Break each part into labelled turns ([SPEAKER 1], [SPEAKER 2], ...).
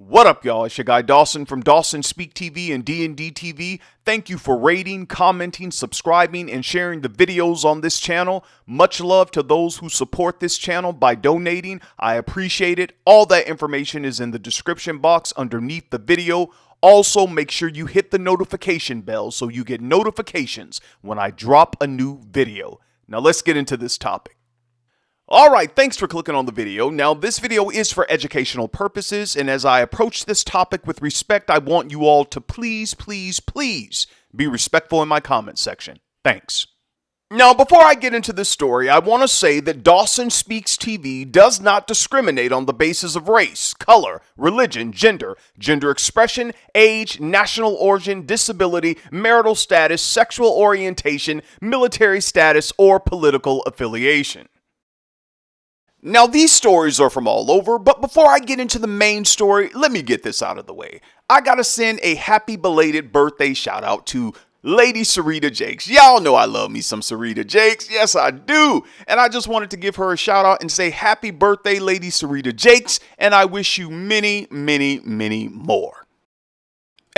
[SPEAKER 1] What up, y'all? It's your guy Dawson from Dawson Speak TV and D&D TV. Thank you for rating, commenting, subscribing, and sharing the videos on this channel. Much love to those who support this channel by donating. I appreciate it. All that information is in the description box underneath the video. Also, make sure you hit the notification bell so you get notifications when I drop a new video. Now let's get into this topic. Alright, thanks for clicking on the video. Now, this video is for educational purposes, and as I approach this topic with respect, I want you all to please be respectful in my comment section. Thanks. Now, before I get into this story, I want to say that Dawson Speaks TV does not discriminate on the basis of race, color, religion, gender expression, age, national origin, disability, marital status, sexual orientation, military status, or political affiliation. Now, these stories are from all over, but before I get into the main story, let me get this out of the way. I gotta send a happy belated birthday shout out to Lady Sarita Jakes. Y'all know I love me some Sarita Jakes. Yes, I do. And I just wanted to give her a shout out and say happy birthday, Lady Sarita Jakes, and I wish you many, many, many more.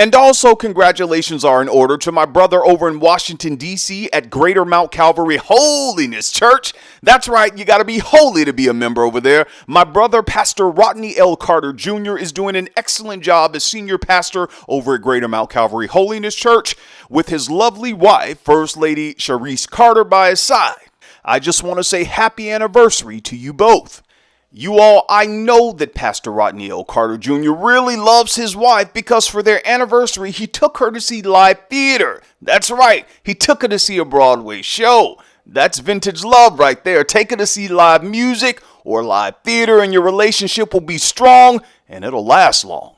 [SPEAKER 1] And also, congratulations are in order to my brother over in Washington, D.C. at Greater Mount Calvary Holiness Church. That's right, you got to be holy to be a member over there. My brother, Pastor Rodney L. Carter Jr., is doing an excellent job as senior pastor over at Greater Mount Calvary Holiness Church with his lovely wife, First Lady Sharice Carter, by his side. I just want to say happy anniversary to you both. You all, I know that Pastor Rodney L. Carter Jr. really loves his wife because for their anniversary, he took her to see live theater. That's right, he took her to see a Broadway show. That's vintage love right there. Take her to see live music or live theater and your relationship will be strong and it'll last long.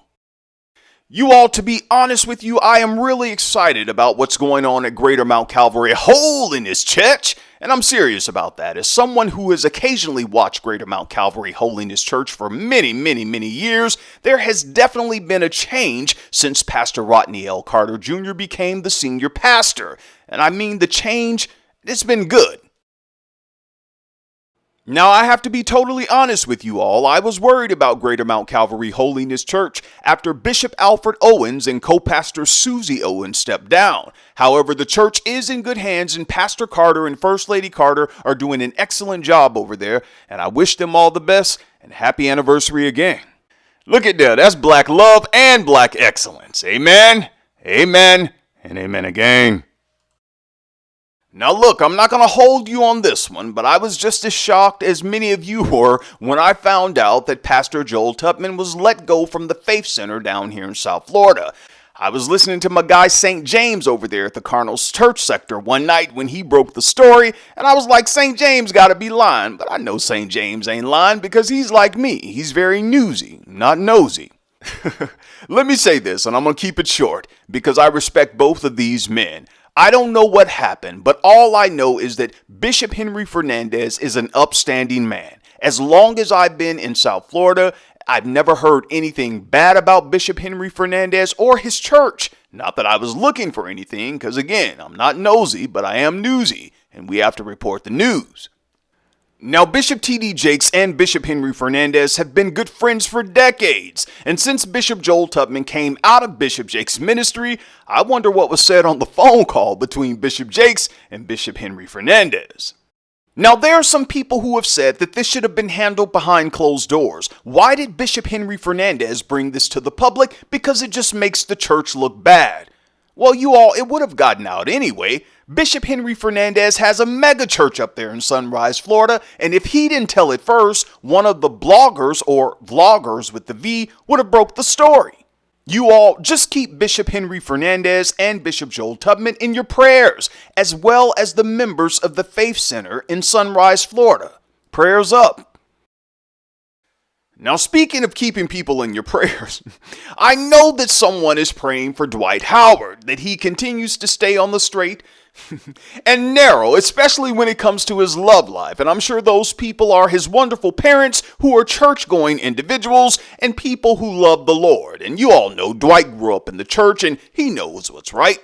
[SPEAKER 1] You all, to be honest with you, I am really excited about what's going on at Greater Mount Calvary Holiness Church. And I'm serious about that. As someone who has occasionally watched Greater Mount Calvary Holiness Church for many, many, many years, there has definitely been a change since Pastor Rodney L. Carter Jr. became the senior pastor. And I mean the change, it's been good. Now, I have to be totally honest with you all. I was worried about Greater Mount Calvary Holiness Church after Bishop Alfred Owens and co-pastor Susie Owens stepped down. However, the church is in good hands and Pastor Carter and First Lady Carter are doing an excellent job over there, and I wish them all the best and happy anniversary again. Look at that. That's black love and black excellence. Amen, amen, and amen again. Now look, I'm not going to hold you on this one, but I was just as shocked as many of you were when I found out that Pastor Joel Tudman was let go from the Faith Center down here in South Florida. I was listening to my guy St. James over there at the Cardinals Church sector one night when he broke the story, and I was like, St. James got to be lying, but I know St. James ain't lying because he's like me. He's very newsy, not nosy. Let me say this, and I'm going to keep it short because I respect both of these men. I don't know what happened, but all I know is that Bishop Henry Fernandez is an upstanding man. As long as I've been in South Florida, I've never heard anything bad about Bishop Henry Fernandez or his church. Not that I was looking for anything, because again, I'm not nosy, but I am newsy, and we have to report the news. Now, Bishop T.D. Jakes and Bishop Henry Fernandez have been good friends for decades, and since Bishop Joel Tudman came out of Bishop Jakes' ministry, I wonder what was said on the phone call between Bishop Jakes and Bishop Henry Fernandez. Now, there are some people who have said that this should have been handled behind closed doors. Why did Bishop Henry Fernandez bring this to the public? Because it just makes the church look bad. Well, you all, it would have gotten out anyway. Bishop Henry Fernandez has a mega church up there in Sunrise, Florida, and if he didn't tell it first, one of the bloggers or vloggers with the V would have broke the story. You all just keep Bishop Henry Fernandez and Bishop Joel Tudman in your prayers, as well as the members of the Faith Center in Sunrise, Florida. Prayers up. Now, speaking of keeping people in your prayers, I know that someone is praying for Dwight Howard, that he continues to stay on the straight and narrow, especially when it comes to his love life. And I'm sure those people are his wonderful parents who are church-going individuals and people who love the Lord. And you all know Dwight grew up in the church and he knows what's right.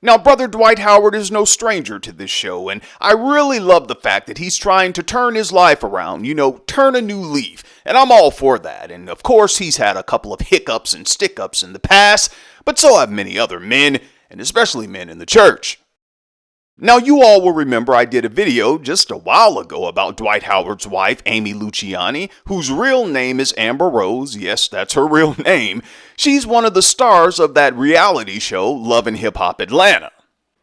[SPEAKER 1] Now, brother Dwight Howard is no stranger to this show, and I really love the fact that he's trying to turn his life around, turn a new leaf, and I'm all for that. And of course, he's had a couple of hiccups and stick-ups in the past, but so have many other men, and especially men in the church. Now, you all will remember I did a video just a while ago about Dwight Howard's wife, Amy Luciani, whose real name is Amber Rose. Yes, that's her real name. She's one of the stars of that reality show, Love and Hip Hop Atlanta.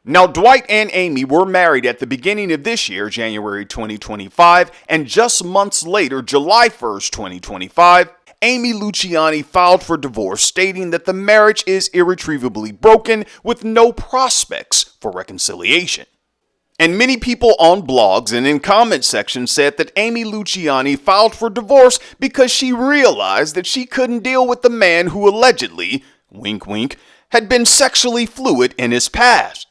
[SPEAKER 1] Now, Dwight and Amy were married at the beginning of this year, January 2025, and just months later, July 1st, 2025, Amy Luciani filed for divorce, stating that the marriage is irretrievably broken with no prospects for reconciliation. And many people on blogs and in comment sections said that Amy Luciani filed for divorce because she realized that she couldn't deal with the man who allegedly, wink wink, had been sexually fluid in his past.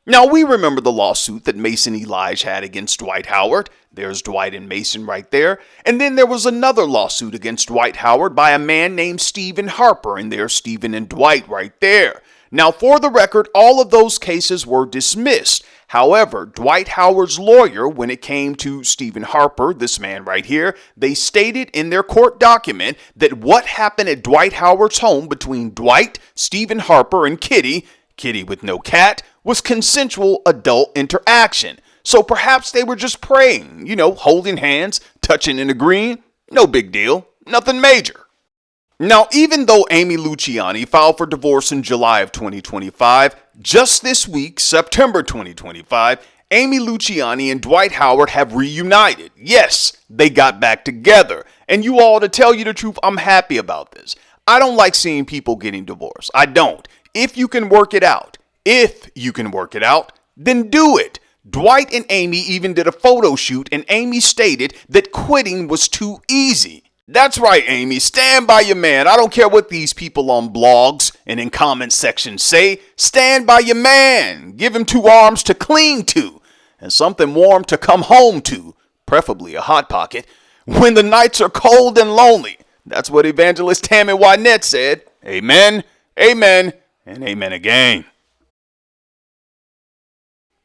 [SPEAKER 1] Now, we remember the lawsuit that Mason Elijah had against Dwight Howard. There's Dwight and Mason right there. And then there was another lawsuit against Dwight Howard by a man named Stephen Harper, and there's Stephen and Dwight right there. Now, for the record, all of those cases were dismissed. However, Dwight Howard's lawyer, when it came to Stephen Harper, this man right here, they stated in their court document that what happened at Dwight Howard's home between Dwight, Stephen Harper, and Kitty with no cat, was consensual adult interaction. So perhaps they were just praying, holding hands, touching and agreeing. No big deal. Nothing major. Now, even though Amy Luciani filed for divorce in July of 2025, just this week, September 2025, Amy Luciani and Dwight Howard have reunited. Yes, they got back together. And you all, to tell you the truth, I'm happy about this. I don't like seeing people getting divorced. I don't. If you can work it out, then do it. Dwight and Amy even did a photo shoot, and Amy stated that quitting was too easy. That's right, Amy. Stand by your man. I don't care what these people on blogs and in comment sections say. Stand by your man. Give him 2 arms to cling to and something warm to come home to, preferably a Hot Pocket, when the nights are cold and lonely. That's what evangelist Tammy Wynette said. Amen, amen, and amen again.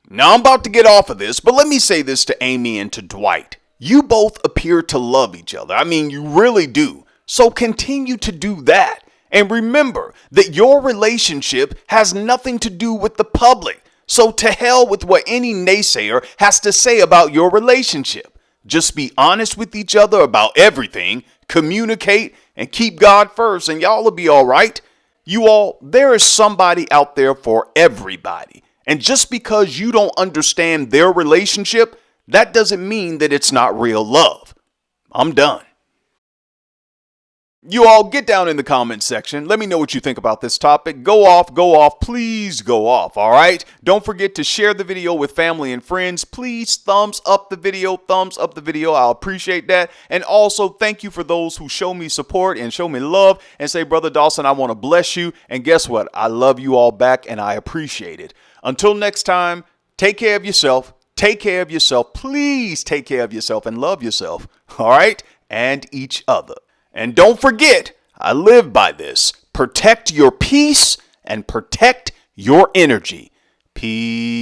[SPEAKER 1] Now, I'm about to get off of this, but let me say this to Amy and to Dwight. You both appear to love each other. I mean, you really do. So continue to do that. And remember that your relationship has nothing to do with the public. So to hell with what any naysayer has to say about your relationship. Just be honest with each other about everything, communicate, and keep God first, and y'all will be all right. You all, there is somebody out there for everybody. And just because you don't understand their relationship, that doesn't mean that it's not real love. I'm done. You all get down in the comments section. Let me know what you think about this topic. Go off, please go off, all right? Don't forget to share the video with family and friends. Please thumbs up the video. I'll appreciate that. And also, thank you for those who show me support and show me love and say, Brother Dawson, I want to bless you. And guess what? I love you all back and I appreciate it. Until next time, take care of yourself. Take care of yourself. Please take care of yourself and love yourself, all right? And each other. And don't forget, I live by this. Protect your peace and protect your energy. Peace.